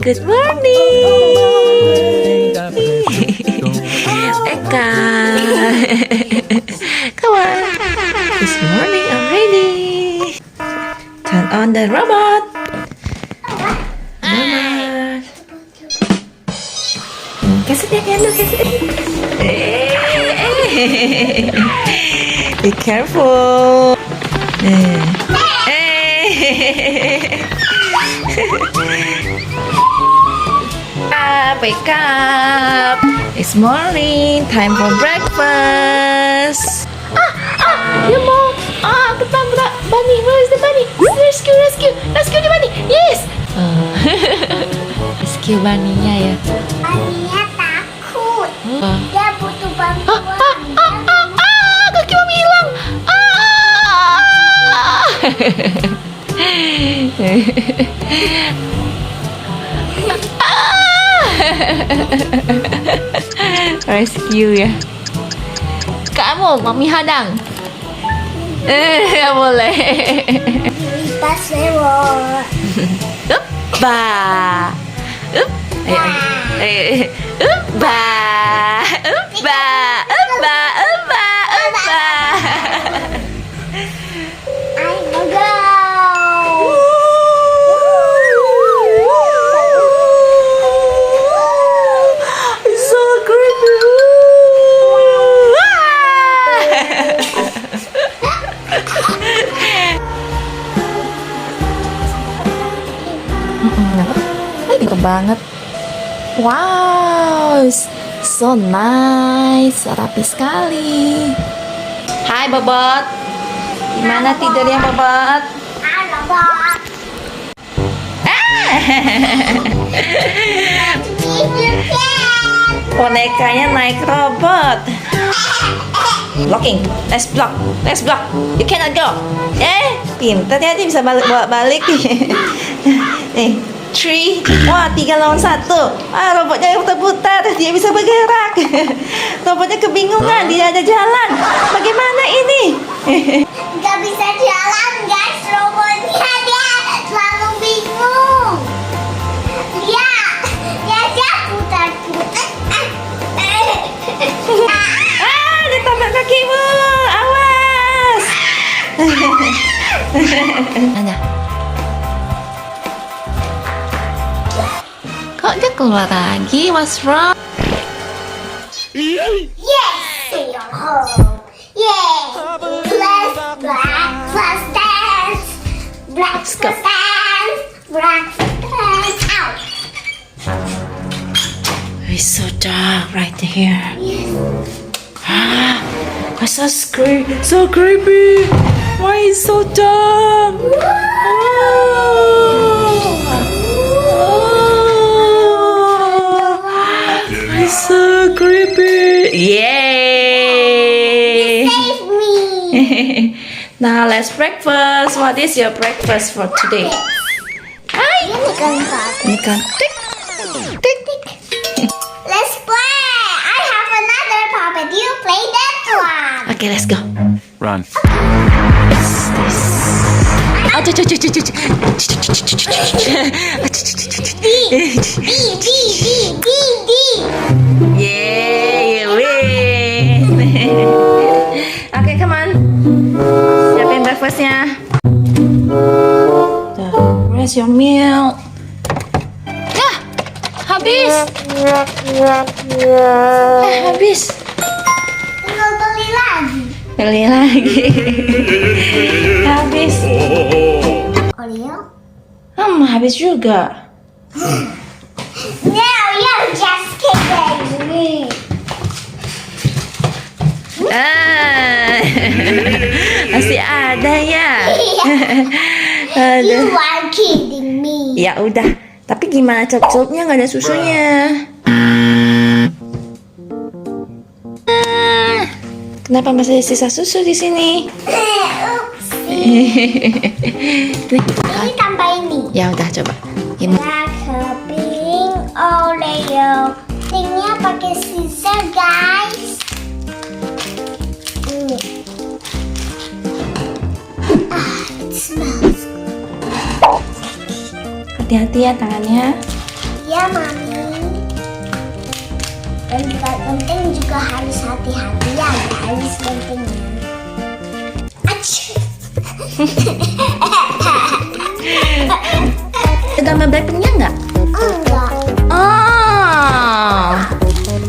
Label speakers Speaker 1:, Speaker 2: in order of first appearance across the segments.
Speaker 1: Good morning. Eka. Come on. This morning already. Turn on the robot. Robot. Kasih dia candle, kasih. Be careful. Wake up. It's morning. Time for breakfast. You mau? Ketabrak bunny. Where is the bunny? Rescue the bunny. Yes. Rescue bunny-nya ya.
Speaker 2: Bunny-nya takut. Dia butuh bantuan.
Speaker 1: Kaki mami hilang. Rescue ya. Kamu mami hadang. Ya boleh.
Speaker 2: Pas lewat.
Speaker 1: Ba. Ba.
Speaker 2: I mau go.
Speaker 1: So creepy. Pintar banget. Wow, so nice, rapi sekali. Hai Bobot, gimana tidurnya Bobot?
Speaker 2: Robot.
Speaker 1: Bonekanya naik robot. Blocking, let's block. You cannot go. Pintar ya, dia bisa balik. Nih, 3, 3 lawan 1. Robotnya putar-putar, dia bisa bergerak. Robotnya kebingungan, dia ada jalan. Bagaimana ini?
Speaker 2: Gak bisa jalan guys, robotnya dia selalu bingung. Dia putar-putar.
Speaker 1: Dia tabrak kakimu, awas. Ada. Kok dia keluar lagi? What's wrong?
Speaker 2: Yes, stay on home. Yay! Let's dance.
Speaker 1: Let's go.
Speaker 2: Black out.
Speaker 1: It's so dark right here. It's so creepy. Why is so dark? It's so creepy. Yay!
Speaker 2: Save me.
Speaker 1: Now let's breakfast. What is your breakfast for today? Hi. Ini kan tik.
Speaker 2: Let's play. I have another puppet. You play that one.
Speaker 1: Okay, let's go.
Speaker 3: Run.
Speaker 2: D.
Speaker 1: Yeah, you win. Okay, come on. Siapin breakfastnya. Where's your meal? Habis. Habis.
Speaker 2: Tinggal beli lagi.
Speaker 1: Beli lagi. Habis.
Speaker 2: Oreo?
Speaker 1: Habis juga.
Speaker 2: No, you're just kidding me.
Speaker 1: Masih ada ya.
Speaker 2: You are kidding me.
Speaker 1: Ya udah. Tapi gimana celupnya nggak ada susunya? Kenapa masih sisa susu di sini?
Speaker 2: Ini tambah ini.
Speaker 1: Ya udah coba. Ini.
Speaker 2: Pink Oreo. Tingnya pakai sisa guys. It smells.
Speaker 1: Hati-hati ya tangannya.
Speaker 2: Ya, Mami. Dan juga penting juga harus hati-hati ya, guys. Pentingnya.
Speaker 1: Ada gambar Blackpinknya nggak?
Speaker 2: Enggak.
Speaker 1: Oh,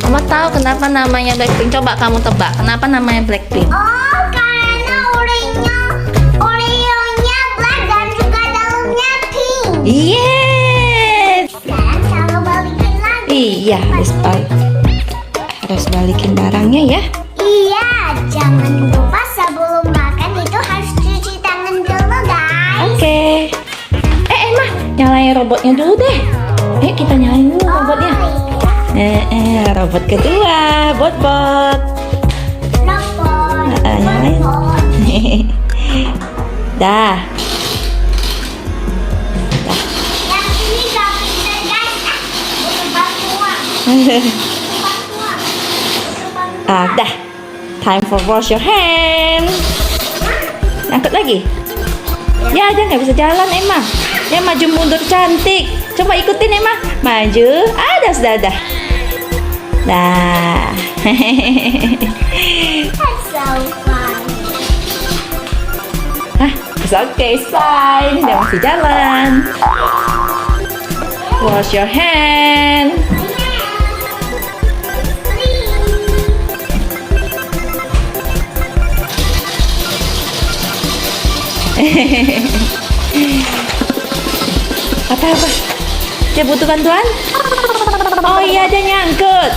Speaker 1: Mama tahu kenapa namanya Blackpink. Coba kamu tebak, kenapa namanya Blackpink?
Speaker 2: Oh, karena Oreonya black dan juga dalamnya pink.
Speaker 1: Yes.
Speaker 2: Sekarang cara balikin lagi.
Speaker 1: Iya, harus balikin barangnya ya.
Speaker 2: Iya, jangan lupa sebelum makan itu harus cuci tangan dulu, guys.
Speaker 1: Oke. Emma, nyalain robotnya dulu deh. Ayo kita nyalain dulu robotnya. Robot kedua, bot-bot.
Speaker 2: Robot.
Speaker 1: Nyalain. Dah.
Speaker 2: Yang ini gak pinter, guys. Butuh bantuan. Butuh bantuan.
Speaker 1: Dah. Time for wash your hand. Angkat lagi. Ya, dia nggak bisa jalan, Emma. Ya, maju mundur cantik. Coba ikutin, Emma. Maju. Sudah. Dah.
Speaker 2: That's so fun.
Speaker 1: It's okay, it's fine. Dia masih jalan. Wash your hand. Apa? Dia butuh bantuan? Oh iya, dia nyangkut.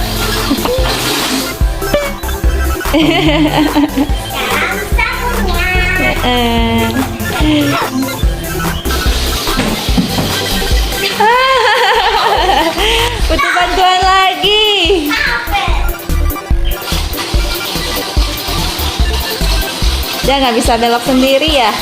Speaker 2: Sekarang sabunnya.
Speaker 1: Butuh bantuan lagi. Dia nggak bisa belok sendiri ya.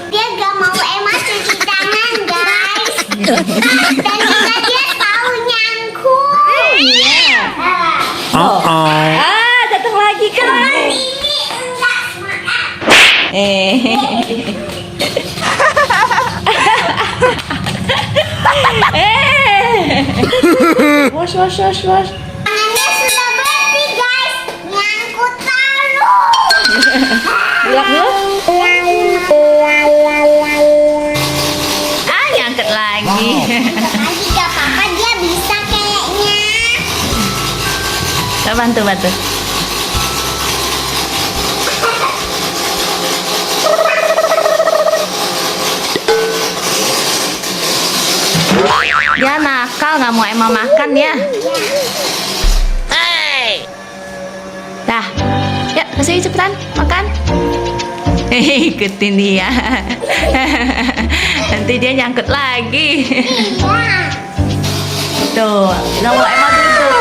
Speaker 2: Dia gak mau Emma cuci tangan, guys. Dan juga dia tahu nyangkut.
Speaker 1: Iya.
Speaker 2: Ah.
Speaker 1: Datang lagi kan?
Speaker 2: Ini enggak semangat.
Speaker 1: Wash.
Speaker 2: Tangannya sudah bersih, guys. Nyangkut terus.
Speaker 1: Bilang dulu. Nyangkut lagi.
Speaker 2: Lagi gak apa-apa, dia bisa kayaknya.
Speaker 1: Bantu. Dia nakal, nggak mau Emma makan ya. Dah, ya kasih cepetan makan. Ikutin dia. Nanti dia nyangkut lagi.
Speaker 2: Iya.
Speaker 1: Tuh, nggak mau Emma duduk.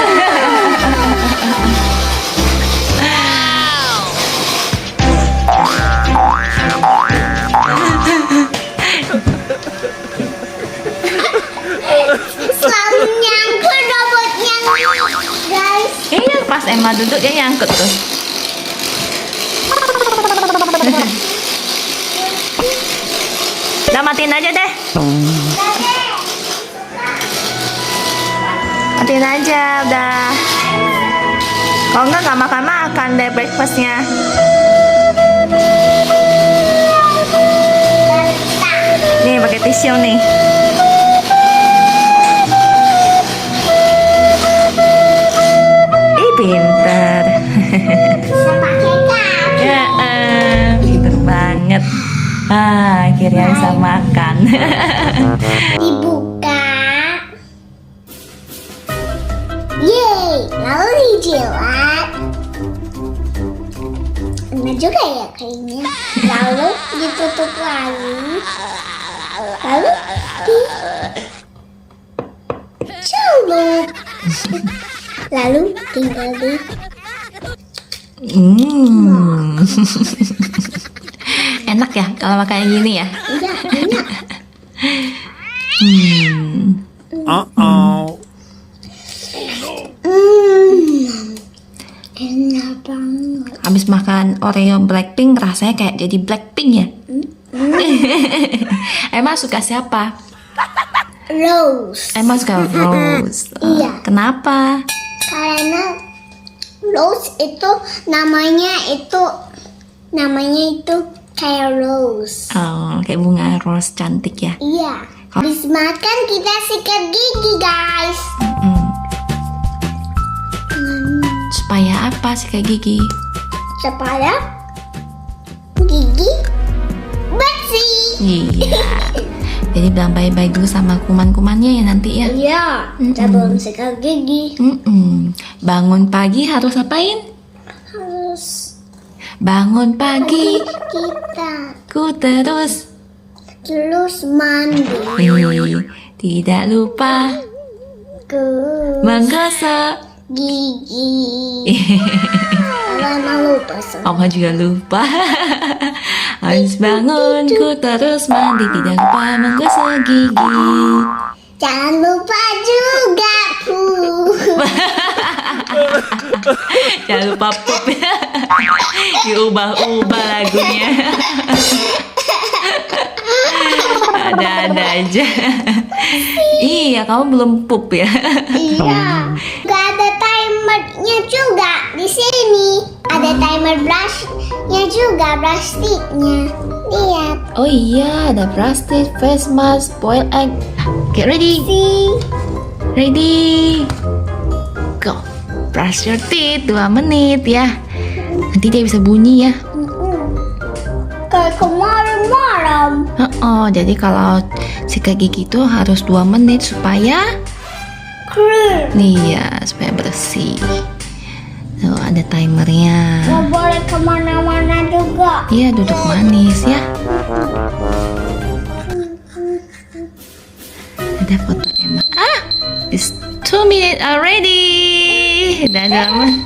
Speaker 2: Selalu nyangkut robotnya, guys.
Speaker 1: Iya, pas Emma duduk dia nyangkut tuh. Udah matiin aja deh. Matiin aja udah. Kalau enggak nggak makan deh breakfastnya. Nih pakai tisu nih. Pinter.
Speaker 2: Bisa pakai kaki.
Speaker 1: Ya, pinter banget. Akhirnya bisa makan.
Speaker 2: Dibuka. Yeay, lalu dijilat. Enak juga ya kayaknya. Lalu ditutup lagi. Lalu dicelup. Lalu tinggal di
Speaker 1: Enak ya kalau makan yang gini ya?
Speaker 2: iya enak. Enak banget.
Speaker 1: Habis makan Oreo Blackpink rasanya kayak jadi Blackpink ya? Emang suka siapa?
Speaker 2: Rose.
Speaker 1: Emang suka Rose.
Speaker 2: Iya.
Speaker 1: Kenapa?
Speaker 2: Karena Rose itu namanya itu kayak rose.
Speaker 1: Oh, kayak bunga rose cantik ya.
Speaker 2: Iya. Habis makan kita sikat gigi guys.
Speaker 1: Supaya apa sih kayak gigi?
Speaker 2: Supaya gigi bersih.
Speaker 1: Iya. Jadi bilang bye-bye dulu sama kuman-kumannya ya nanti ya.
Speaker 2: Iya. Sebelum sikat gigi
Speaker 1: Bangun pagi harus apain?
Speaker 2: harus
Speaker 1: Bangun pagi,
Speaker 2: kita
Speaker 1: ku terus
Speaker 2: mandi
Speaker 1: tidak lupa
Speaker 2: ke
Speaker 1: menggosok
Speaker 2: gigi. Lama lupa sama.
Speaker 1: Oma juga lupa. Harus bangun, ku terus mandi tidak lupa menggosok gigi.
Speaker 2: Jangan lupa juga
Speaker 1: Jangan lupa pop. Diubah-ubah lagunya. Ada-ada aja. Iya, kamu belum pup ya?
Speaker 2: Iya. Gak ada timernya juga di sini. Ada timer brushnya juga, brush sticknya. Lihat.
Speaker 1: Oh iya, ada plastik, face mask, boiled egg. Get ready. Ready. Go. Brush your teeth 2 menit ya. Nanti dia bisa bunyi ya.
Speaker 2: Kayak kemarin-malam.
Speaker 1: Jadi kalau sikat gigi itu harus 2 menit supaya iya, supaya bersih. Tuh, ada timernya.
Speaker 2: Gak boleh kemana-mana juga.
Speaker 1: Iya, duduk manis ya. Ada foto Emma. It's 2 minutes already. Udah 2 menit.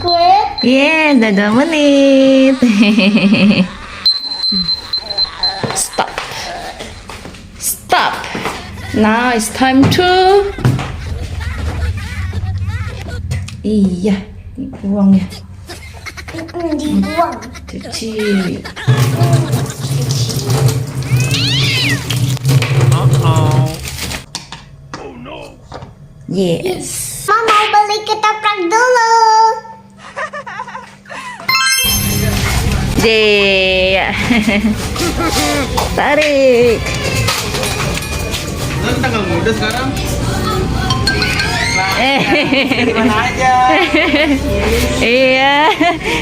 Speaker 1: Yeah, udah 2 menit. Stop. Stop. Now it's time to. Iya, dibuang ya.
Speaker 2: Dibuang.
Speaker 1: Cuci. Yes.
Speaker 2: Mama mau beli ketoprak dulu.
Speaker 1: Yeah. Tarik.
Speaker 3: Kan tanggal muda sekarang. Di mana aja?
Speaker 1: Iya,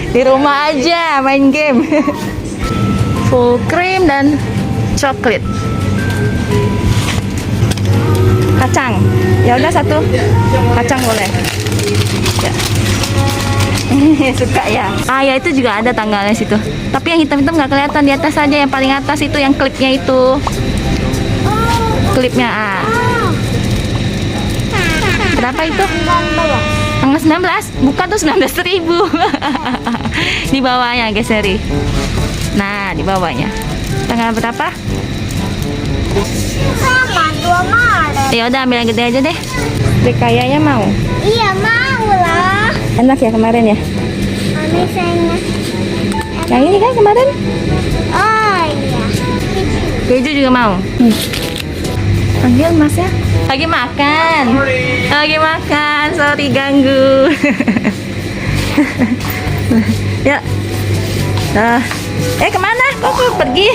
Speaker 1: di rumah aja main game. Full cream dan coklat. Kacang. Ya udah 1. Kacang boleh. Ya. Suka ya. Ya itu juga ada tanggalnya situ. Tapi yang hitam-hitam nggak kelihatan, di atas aja, yang paling atas itu yang klipnya itu. Klipnya Berapa itu? Tanggal 19? Bukan tuh 19.000. Di bawahnya geseri. Nah, di bawahnya. Tanggal berapa?
Speaker 2: Sama 2 Maret.
Speaker 1: Ya udah ambil yang gede aja deh. Kayaknya mau.
Speaker 2: Iya mau lah.
Speaker 1: Enak ya kemarin ya?
Speaker 2: Misalnya.
Speaker 1: Yang ini kan kemarin?
Speaker 2: Oh iya.
Speaker 1: Keju juga mau. Panggil Mas ya. Lagi makan. Lagi makan. Sorry ganggu. Ya. Kemana? Kok pergi?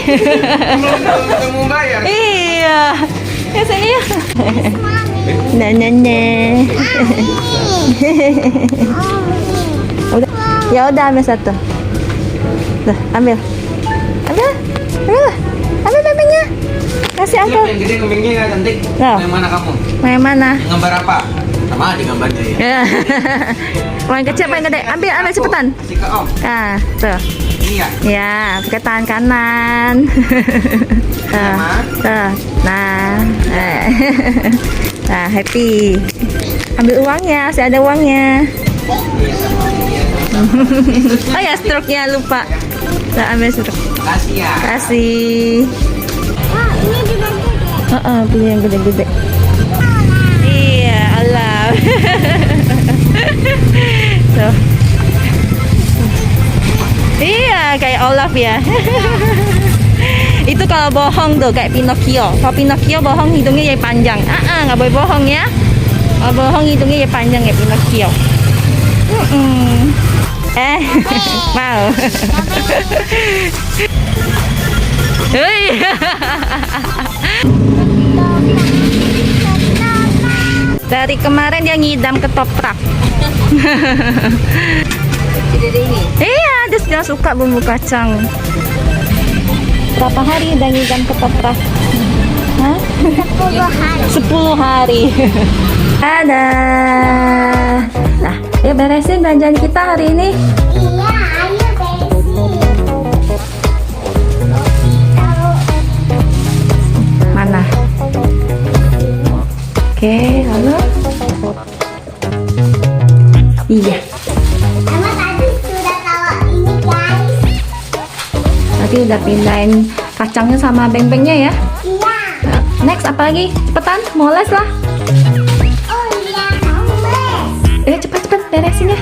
Speaker 3: Belum bayar.
Speaker 1: Iya. Ya sini ya. Nah. Udah. Ya udah ambil 1. Tuh, ambil. Ambil bebeknya. Kasih
Speaker 3: Ini
Speaker 1: uncle.
Speaker 3: yang gede kambingnya ya cantik.
Speaker 1: Loh.
Speaker 3: Yang mana kamu?
Speaker 1: Yang mana?
Speaker 3: Gambar apa? Sama di gambarnya ya.
Speaker 1: Ya. Paling kecil, paling gede. Ambil cepetan.
Speaker 3: Kasih ke Om.
Speaker 1: Nah, tuh.
Speaker 3: Ini ya.
Speaker 1: Ya, pakai tangan kanan. Tuh. Tuh. Nah. Nah, happy. Ambil uangnya, masih ada uangnya. Oh ya, stroke-nya lupa. Nah, ambil stroke.
Speaker 3: Kasih ya.
Speaker 1: Kasih.
Speaker 2: Oh, ini juga gede.
Speaker 1: Pilih yang gede-gede. Iya, Allah. So. Iya, kayak Olaf ya. Itu kalau bohong tuh kayak Pinocchio. Kalau Pinocchio bohong hidungnya jadi panjang. Nggak boleh bohong ya. Kalau bohong hidungnya jadi panjang ya Pinocchio. Mau. Dari kemarin dia ngidam ketoprak. Iya, dia sudah suka bumbu kacang. Berapa hari udah ngidam ketoprak? Hah? 10 hari. Ada. Nah, ya beresin belanjaan kita hari ini.
Speaker 2: Iya, ayo beresin.
Speaker 1: Mana? Oke, lalu. Iya.
Speaker 2: Mama tadi sudah tahu ini guys.
Speaker 1: Tadi udah pindahin kacangnya sama beng-bengnya ya.
Speaker 2: Iya.
Speaker 1: Next apa lagi? Cepetan, mau les lah.
Speaker 2: Oh iya, kamu les.
Speaker 1: Cepet-cepet beresin ya.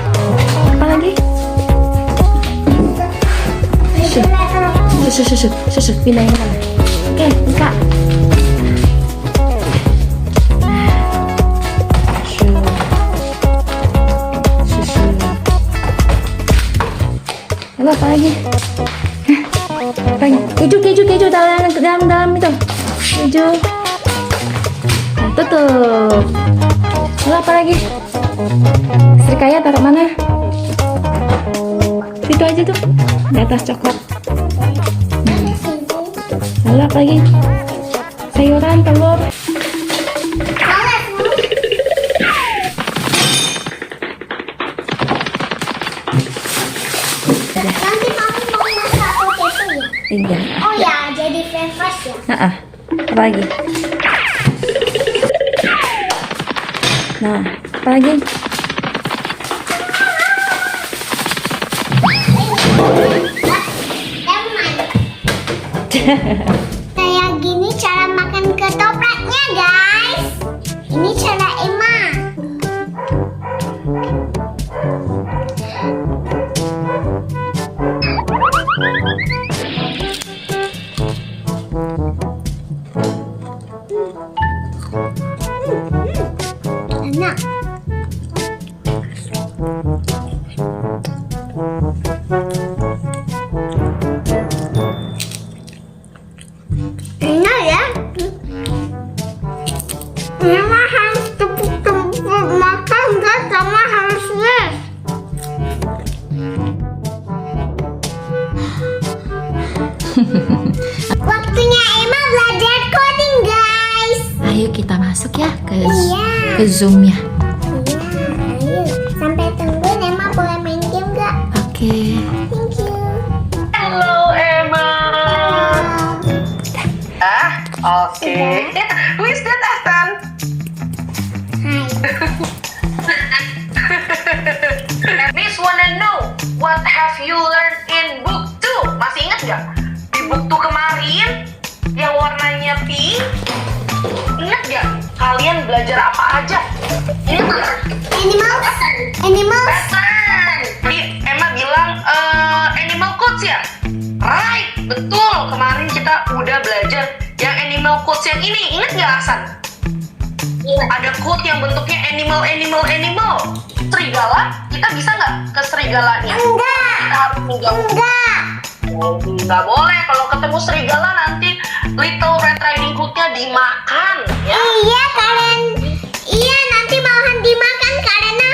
Speaker 1: Apa lagi? Susu, pindahin mana? Oke, buka. Susu. Lalu apa lagi? Apa lagi? Keju dalam itu. Keju. Nah, tutup. Lalu apa lagi? Serikaya taruh mana? Situ aja tuh, di atas coklat. Lalu apa lagi? Sayuran, telur.
Speaker 2: Nanti kamu mau masak potato ya?
Speaker 1: Iya.
Speaker 2: Oh ya, jadi french fries ya?
Speaker 1: Apa lagi? Nah, apa lagi?
Speaker 2: Kayak gini cara makan ketopraknya guys. Ini cara Emma. Enak. Enak ya. Memang harus tepuk-tepuk makan guys, sama harus les. Waktunya Emma belajar coding guys.
Speaker 1: Ayo kita masuk ya ke
Speaker 2: Iya.
Speaker 1: ke Zoom-nya.
Speaker 2: Iya, ayo. Sampai tungguin Emma boleh main game gak?
Speaker 1: Oke.
Speaker 2: Thank you.
Speaker 3: Halo Emma. Oke. Who is that Astan?
Speaker 2: Hai.
Speaker 4: Miss wanna know what have you learned in book 2? Masih ingat nggak? Di book 2 kemarin yang warnanya pink. Ingat nggak? Kalian belajar apa aja? Ingat nggak?
Speaker 2: Animals. Animals.
Speaker 4: Pattern. Tadi Emma bilang animal codes ya? Right, betul. Kemarin kita udah belajar yang animal codes yang ini. Ingat nggak Hasan? Ada quote yang bentuknya animal. Serigala, kita bisa nggak ke serigalanya?
Speaker 2: Enggak.
Speaker 4: Kita harus menjauh.
Speaker 2: Enggak.
Speaker 4: Nggak boleh, kalau ketemu serigala nanti Little Red Riding Hood-nya dimakan ya.
Speaker 2: Iya kalian. Iya nanti malahan dimakan karena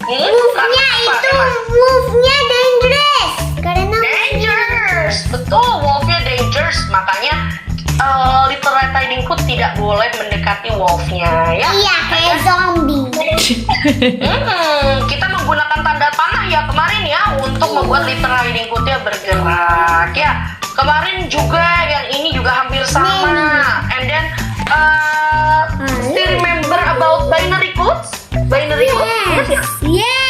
Speaker 2: move-nya
Speaker 4: Kenapa,
Speaker 2: itu
Speaker 4: Emma?
Speaker 2: move-nya dangerous. Karena
Speaker 4: Dangerous, betul, wolf-nya dangerous, makanya Little Red Riding Hood tidak boleh mendekati wolf-nya ya.
Speaker 2: iya kayak zombie.
Speaker 4: Kita menggunakan tanda panah ya kemarin ya untuk membuat Little Riding Hood-nya bergerak ya. Kemarin juga yang ini juga hampir sama. And then still remember about binary codes? Binary codes? Ingat ya?
Speaker 2: Yes.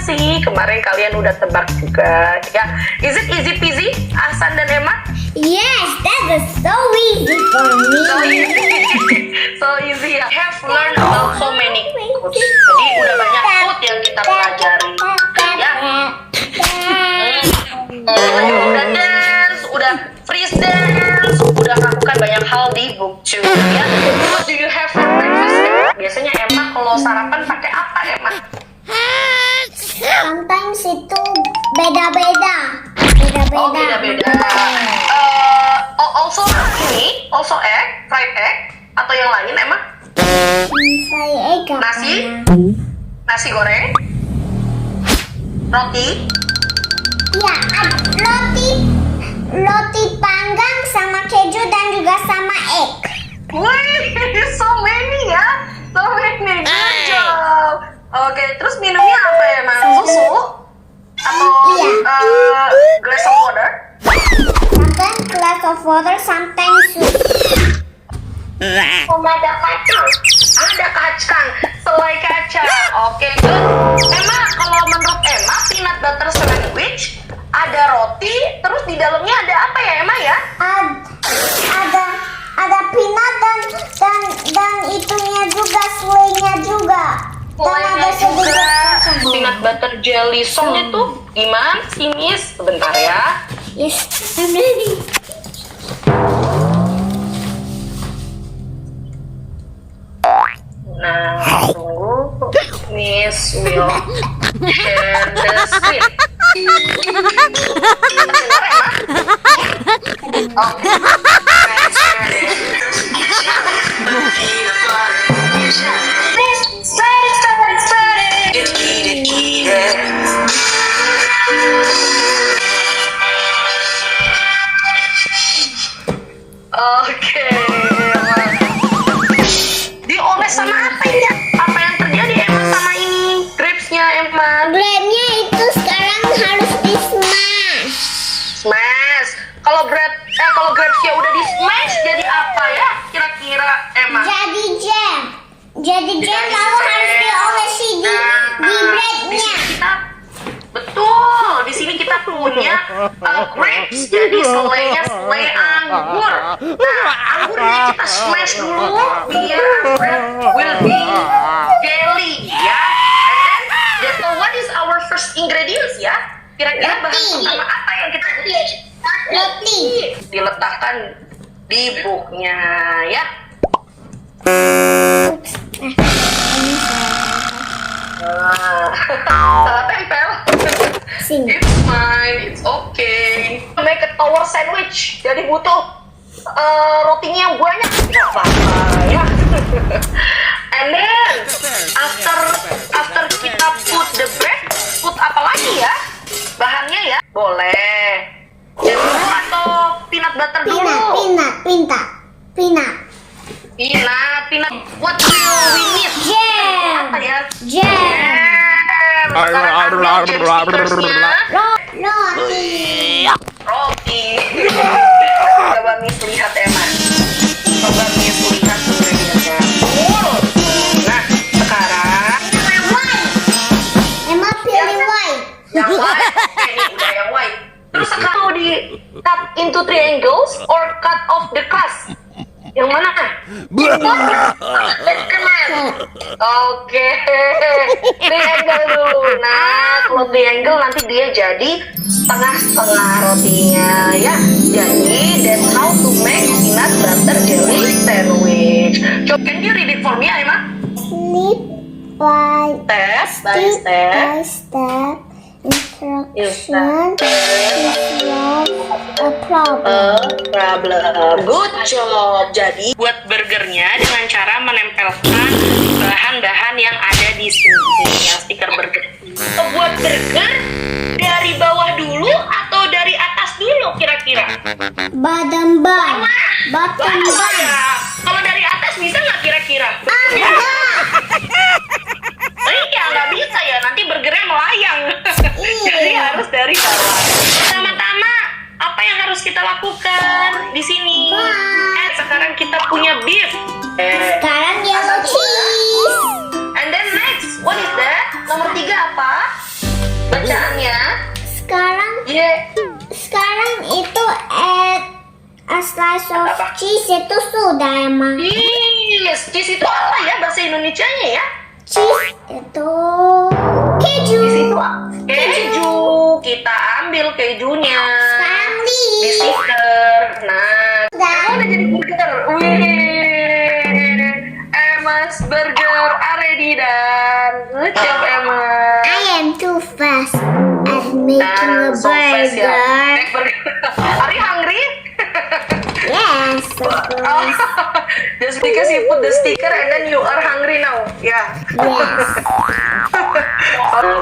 Speaker 4: sih? Kemarin kalian udah tebak juga ya. Is it easy peasy, Ahsan dan Emma?
Speaker 2: Yes, that is so easy for me.
Speaker 4: So easy. So easy ya. Have learned about so many quotes. Jadi udah banyak quote yang kita pelajari. Ya. Udah dance, udah freeze dance, udah lakukan banyak hal di book two ya. What do you have for breakfast? Biasanya Emma kalau sarapan pakai apa Emma?
Speaker 2: Sometimes itu beda-beda.
Speaker 4: Oh beda-beda. Also ini, also egg, fried egg atau yang lain Emma?
Speaker 2: Fried egg apa?
Speaker 4: Nasi goreng, roti.
Speaker 2: Ya, roti panggang sama keju dan juga sama egg.
Speaker 4: Wih, so many ya, so many. Good job. Oke, terus minumnya apa ya, Emma? Susu atau
Speaker 2: Iya.
Speaker 4: glass of water?
Speaker 2: Sometimes glass of water, sometimes soup.
Speaker 4: Ada kacang. Ada kacang, selai kacang. Oke, good. Emma, kalau menurut Emma, peanut butter sandwich ada roti, terus di dalamnya ada apa ya, Emma ya?
Speaker 2: Ada peanut dan itunya juga, selainya juga. Dan ada sedikit kacang.
Speaker 4: Peanut butter jelly song itu gimana sih, Miss? Sebentar ya.
Speaker 2: Yes, I'm ready.
Speaker 4: Nah, tunggu. Miss will share the screen. Sebentar, Emma. Oke. Oke, Emma. Dioles sama apa ya? Apa yang terjadi Emma sama ini? Grapes-nya Emma.
Speaker 2: Breadnya itu sekarang harus di smash.
Speaker 4: Smash. Kalau grapes-nya udah di smash jadi apa ya? Kira-kira Emma.
Speaker 2: Jadi jam lalu harus diolesi di breadnya.
Speaker 4: Di sini kita betul. Di sini kita punya grapes. Jadi selainya selai anggur. Nah, anggurnya kita smash dulu biar bread will be jelly ya. And then, so what is our first ingredients ya? Kira-kira bahan
Speaker 2: Roti.
Speaker 4: pertama apa yang kita
Speaker 2: Roti.
Speaker 4: diletakkan di booknya ya? Salah tempel.
Speaker 2: Sini.
Speaker 4: It's fine, it's okay. Make a tower sandwich. Jadi butuh rotinya yang banyak. Nggak apa-apa ya. And then after kita put the bread, put apa lagi ya? Bahannya ya? Boleh. Jeruk atau peanut butter dulu? Peanut. What will we need?
Speaker 2: Jam.
Speaker 4: Apa ya?
Speaker 2: Jam.
Speaker 4: Sekarang ambil jam stickersnya.
Speaker 2: Roti.
Speaker 4: Roti. Coba Miss lihat Emma. Coba Miss lihat ingredientsnya. Nah, sekarang
Speaker 2: Emma pilih white.
Speaker 4: yang white. Oke, ini udah yang white. Terus sekarang mau di cut into triangles or cut off the crust? Yang mana? Kanan. Oke. Triangle dulu. Nah, kalau triangle nanti dia jadi setengah-setengah rotinya ya. Jadi that's how to make peanut butter jelly sandwich. Coba, can you read it for me, Emma?
Speaker 2: Slip by
Speaker 4: Step by step.
Speaker 2: Instruction solve a problem.
Speaker 4: Problem. Good job. Jadi buat burgernya dengan cara menempelkan bahan-bahan yang ada di sini, yang stiker burger. Buat burger dari bawah dulu atau dari atas dulu kira-kira?
Speaker 2: Bottom bun.
Speaker 4: Ya. Kalau dari atas bisa nggak kira-kira? Iya, nggak bisa ya. Nanti burgernya melayang. Jadi harus dari bawah. Pertama-tama, apa yang harus kita lakukan di sini? Sekarang kita punya beef.
Speaker 2: Sekarang yellow cheese.
Speaker 4: And then next, what is that? Nomor 3 apa? bacaannya.
Speaker 2: Sekarang
Speaker 4: Ye.
Speaker 2: sekarang itu a slice of
Speaker 4: Apa?
Speaker 2: cheese itu sudah emang.
Speaker 4: Yes, cheese itu apa ya bahasa Indonesianya ya?
Speaker 2: Cheese itu keju.
Speaker 4: Cheese itu apa? Keju. Kita ambil kejunya.
Speaker 2: Sekarang
Speaker 4: Di
Speaker 2: nih.
Speaker 4: stiker. Nah,
Speaker 2: Udah.
Speaker 4: udah jadi burger. Wih. Emma's Burger ready dan good job Emma.
Speaker 2: I am too fast at making a
Speaker 4: So fast ya.
Speaker 2: burger.
Speaker 4: Make burger. Are you hungry?
Speaker 2: Yes, of course.
Speaker 4: Just because you put the sticker and then you are hungry now. Yeah.
Speaker 2: Yes.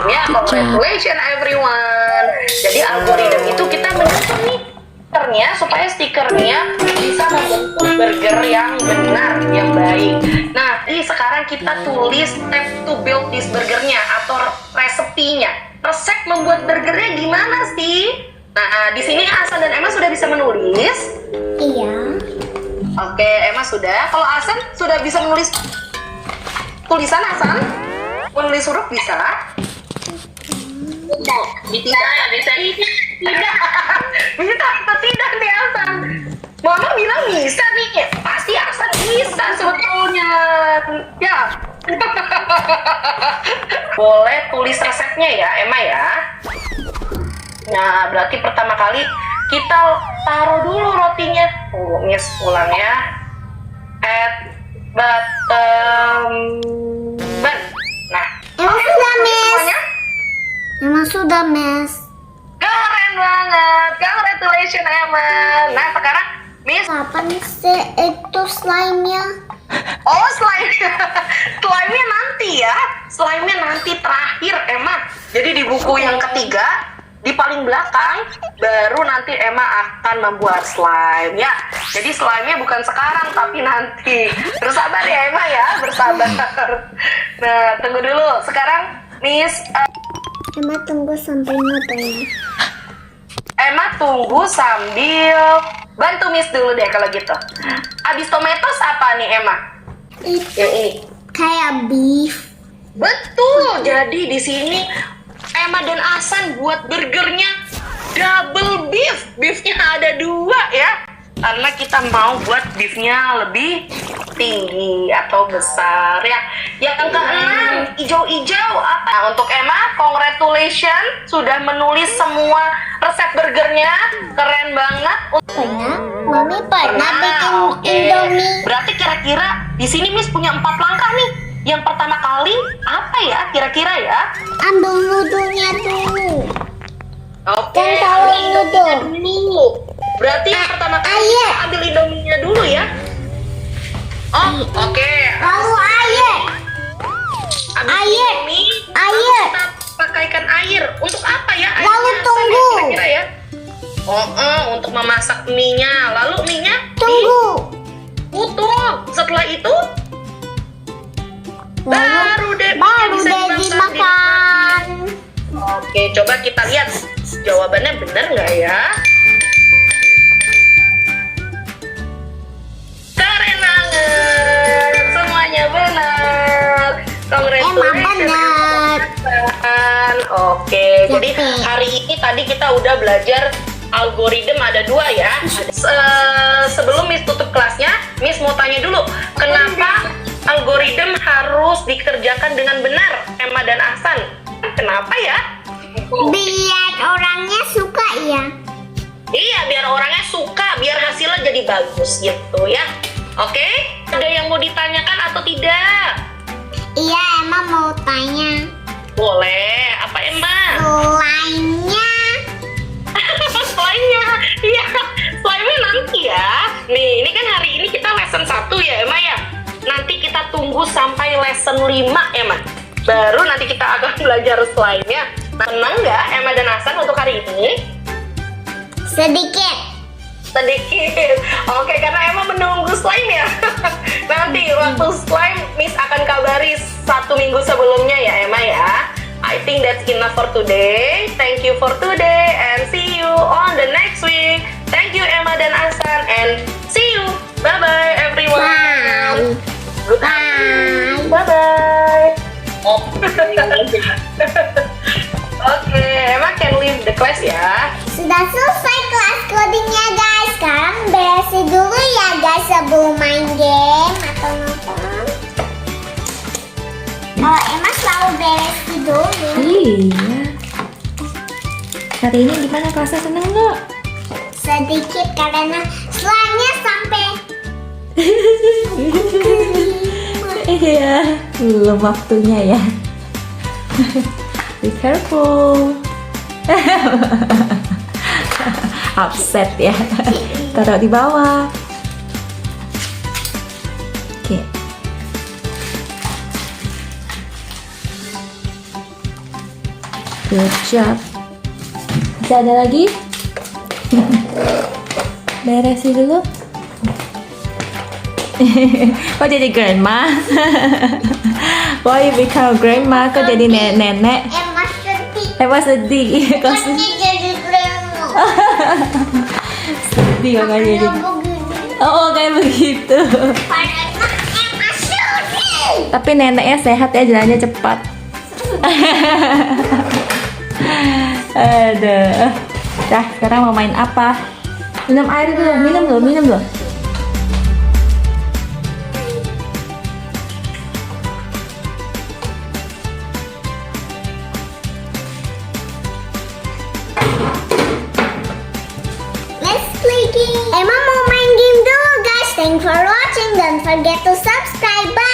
Speaker 4: Ya, congratulations everyone. Jadi algoritma itu kita menyusun nih stikernya supaya stikernya bisa membentuk burger yang benar, yang baik. Nah, ini sekarang kita tulis step to build this burgernya atau resepinya. Resep membuat burgernya gimana sih? Nah, di sini Hasan dan Emma sudah bisa menulis.
Speaker 2: Iya.
Speaker 4: Oke, Emma sudah. Kalau Hasan sudah bisa menulis tulisan Hasan? Menulis huruf bisa? Tidak, bisa tidak. Bisa atau tidak nih Hasan? Mama bilang bisa nih. Pasti Hasan bisa sebetulnya. Ya. Boleh tulis resepnya ya, Emma ya. Nah, berarti pertama kali kita taruh dulu rotinya. Miss ulang ya. At bottom ban. Nah,
Speaker 2: Emang
Speaker 4: oke,
Speaker 2: sudah, Miss.
Speaker 4: semuanya?
Speaker 2: Emang sudah, Miss.
Speaker 4: Keren banget. Congratulations, Emma. Nah, sekarang Miss.
Speaker 2: Kapan sih itu slime-nya?
Speaker 4: Oh, slime. Slime-nya nanti ya. Slime-nya nanti terakhir, Emma. Jadi di buku yang ketiga, di paling belakang, baru nanti Emma akan membuat slime ya. Jadi slime-nya bukan sekarang, tapi nanti. Bersabar ya Emma ya, bersabar. Nah, tunggu dulu. Sekarang Miss
Speaker 2: Emang tunggu sampai ngapain?
Speaker 4: Emma tunggu sambil bantu Miss dulu deh kalau gitu. Abis tomatoes apa nih Emma?
Speaker 2: Itu
Speaker 4: Yang ini.
Speaker 2: kayak beef.
Speaker 4: Betul. Jadi di sini Emma dan Hasan buat burgernya double beef. Beefnya ada 2 ya. Karena kita mau buat beefnya lebih tinggi atau besar ya. Yang keenam, hijau-hijau apa? Nah, untuk Emma, congratulations sudah menulis semua resep burgernya. Keren banget.
Speaker 2: Pernah? Mami pernah bikin
Speaker 4: Oke.
Speaker 2: Indomie.
Speaker 4: Berarti kira-kira di sini Miss punya 4 langkah nih. Yang pertama kali apa ya kira-kira ya?
Speaker 2: Ambil nudunya dulu.
Speaker 4: Oke,
Speaker 2: Dan kalau
Speaker 4: ambil Indominya dulu. Berarti yang pertama kali
Speaker 2: air.
Speaker 4: kita ambil Indominya dulu ya. Oh, oke.
Speaker 2: Lalu air.
Speaker 4: Ambil
Speaker 2: Air.
Speaker 4: Indomie, lalu
Speaker 2: Air.
Speaker 4: kita pakaikan air. Untuk apa ya?
Speaker 2: Lalu
Speaker 4: airnya,
Speaker 2: tunggu.
Speaker 4: Hasan, ya, kira-kira ya. Untuk memasak mie-nya. Lalu mie-nya
Speaker 2: Tunggu.
Speaker 4: ditutup. Setelah itu baru deh
Speaker 2: Baru
Speaker 4: bisa
Speaker 2: deh
Speaker 4: dimasak.
Speaker 2: dimakan.
Speaker 4: Oke, coba kita lihat jawabannya benar nggak ya? Keren banget, semuanya benar. Congratulations.
Speaker 2: Emang benar.
Speaker 4: Oke, jadi hari ini tadi kita udah belajar algoritma ada 2 ya. Sebelum Miss tutup kelasnya, Miss mau tanya dulu, kenapa algoritma harus dikerjakan dengan benar, Emma dan Hasan? Kenapa ya?
Speaker 2: Biar orangnya suka ya.
Speaker 4: Iya, biar orangnya suka, biar hasilnya jadi bagus gitu ya. Oke? Ada yang mau ditanyakan atau tidak?
Speaker 2: Iya, Emma mau tanya.
Speaker 4: Boleh. Apa Emma?
Speaker 2: Lainnya.
Speaker 4: Slime-nya. Iya, slime-nya nanti ya. Nih, ini kan hari ini kita lesson 1 ya Emma ya. Nanti kita tunggu sampai lesson 5 Emma. Baru nanti kita akan belajar slime-nya. Senang nggak Emma dan Hasan untuk hari ini?
Speaker 2: Sedikit.
Speaker 4: Sedikit. Oke, karena Emma menunggu slime ya. Nanti waktu slime Miss akan kabari 1 minggu sebelumnya ya Emma ya. I think that's enough for today. Thank you for today and see you on the next week. Thank you Emma dan Hasan and see you. Bye bye everyone.
Speaker 2: Bye.
Speaker 4: Goodbye.
Speaker 2: Bye.
Speaker 4: Bye bye. Oh. Oke, Emma can leave the class ya.
Speaker 2: Sudah selesai kelas codingnya guys. Sekarang beresin dulu ya guys sebelum main game atau nonton. Kalau Emma selalu beresin dulu.
Speaker 1: Iya. Hari ini gimana kelasnya, seneng nggak?
Speaker 2: Sedikit karena slime-nya sampai
Speaker 1: Iya, belum waktunya ya. Be careful. Upset ya. Taruh di bawah. Oke. Good job. Bisa ada lagi? Beresin dulu. Kok jadi grandma? Why you become grandma? Kok jadi nenek?
Speaker 2: Emma sedih.
Speaker 1: Emma sedih. Kok
Speaker 2: Ini jadi grandma.
Speaker 1: sedih makanya jadi.
Speaker 2: begini.
Speaker 1: Oh, kayak begitu.
Speaker 2: Padahal Emma sedih.
Speaker 1: Tapi neneknya sehat ya, jalannya cepat. Aduh. Dah, sekarang mau main apa? Minum air dulu, minum dulu.
Speaker 2: Let's play game. Emma mau main game dulu guys. Thanks for watching. Don't forget to subscribe. Bye.